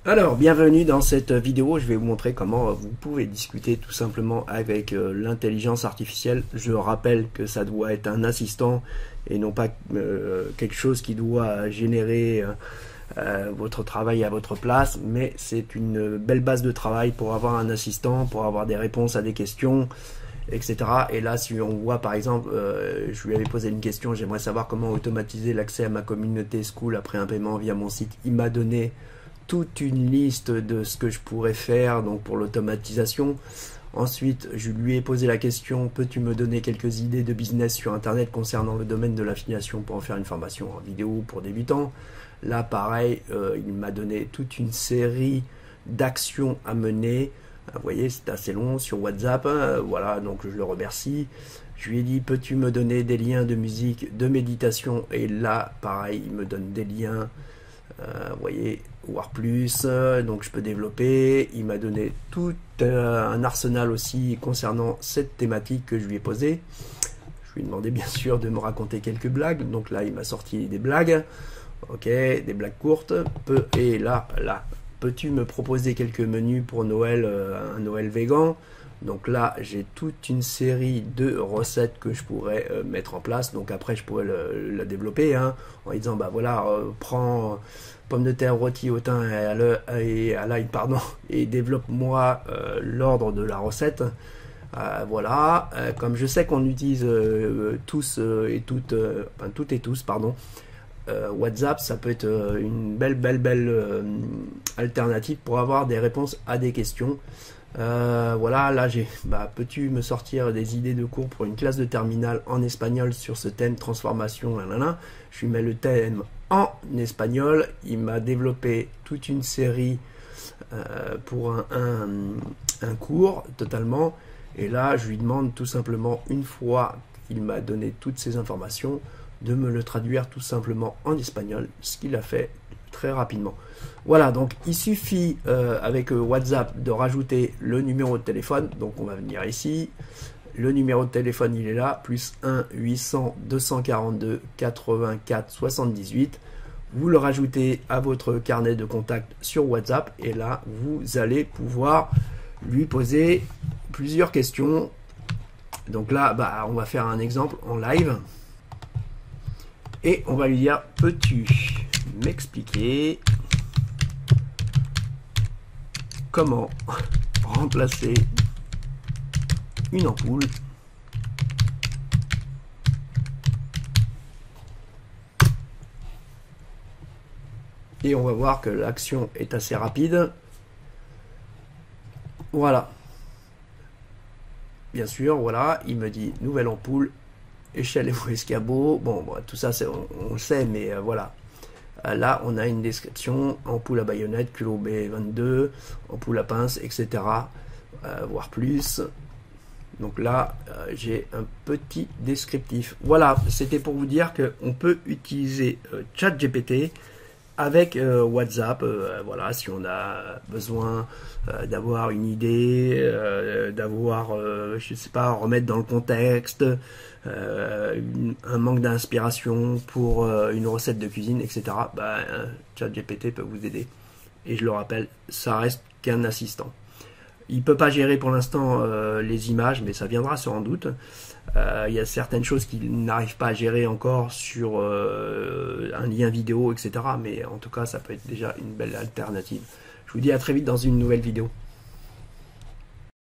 Alors, bienvenue dans cette vidéo. Je vais vous montrer comment vous pouvez discuter tout simplement avec l'intelligence artificielle. Je rappelle que ça doit être un assistant et non pas quelque chose qui doit générer votre travail à votre place, mais c'est une belle base de travail pour avoir un assistant, pour avoir des réponses à des questions, etc. Et là, si on voit par exemple, je lui avais posé une question, j'aimerais savoir comment automatiser l'accès à ma communauté School après un paiement via mon site. Il m'a donné toute une liste de ce que je pourrais faire donc pour l'automatisation. Ensuite, je lui ai posé la question, peux-tu me donner quelques idées de business sur internet concernant le domaine de l'affiliation pour en faire une formation en vidéo pour débutants. Là pareil, il m'a donné toute une série d'actions à mener. Vous voyez, c'est assez long sur WhatsApp, voilà, donc je le remercie. Je lui ai dit, peux-tu me donner des liens de musique, de méditation, et là pareil, il me donne des liens, vous voyez, voir plus, donc je peux développer. Il m'a donné tout un arsenal aussi concernant cette thématique que je lui ai posée. Je lui ai demandé bien sûr de me raconter quelques blagues, donc là il m'a sorti des blagues, ok, des blagues courtes, et là, peux-tu me proposer quelques menus pour Noël, un Noël végan? Donc là, j'ai toute une série de recettes que je pourrais mettre en place. Donc après, je pourrais la développer en disant, bah voilà, prends pommes de terre rôties au thym et à l'ail, pardon, et développe-moi l'ordre de la recette. Voilà, comme je sais qu'on utilise tous et toutes, enfin toutes et tous, pardon, WhatsApp, ça peut être une belle alternative pour avoir des réponses à des questions. Voilà, là j'ai, peux-tu me sortir des idées de cours pour une classe de terminale en espagnol sur ce thème transformation, je lui mets le thème en espagnol. Il m'a développé toute une série pour un cours totalement, et là je lui demande tout simplement, une fois qu'il m'a donné toutes ces informations, de me le traduire tout simplement en espagnol, ce qu'il a fait très rapidement. Voilà, donc il suffit avec WhatsApp de rajouter le numéro de téléphone. Donc on va venir ici, le numéro de téléphone il est là, plus 1 800 242 84 78. Vous le rajoutez à votre carnet de contact sur WhatsApp, et là vous allez pouvoir lui poser plusieurs questions. Donc là, on va faire un exemple en live. Et on va lui dire, peux-tu m'expliquer comment remplacer une ampoule et on va voir que l'action est assez rapide. Voilà. Bien sûr, voilà, il me dit nouvelle ampoule, échelle et escabeau. Bon, tout ça, on le sait, mais voilà. Là, on a une description, ampoule à baïonnette, culot B22, ampoule à pince, etc. Voire plus. Donc là, j'ai un petit descriptif. Voilà, c'était pour vous dire qu'on peut utiliser ChatGPT avec WhatsApp, voilà, si on a besoin d'avoir une idée, d'avoir, je sais pas, remettre dans le contexte, un manque d'inspiration pour une recette de cuisine, etc. ChatGPT peut vous aider. Et je le rappelle, ça reste qu'un assistant. Il peut pas gérer pour l'instant les images, mais ça viendra sans doute. Il y a certaines choses qu'il n'arrive pas à gérer encore sur un lien vidéo, etc. Mais en tout cas, ça peut être déjà une belle alternative. Je vous dis à très vite dans une nouvelle vidéo.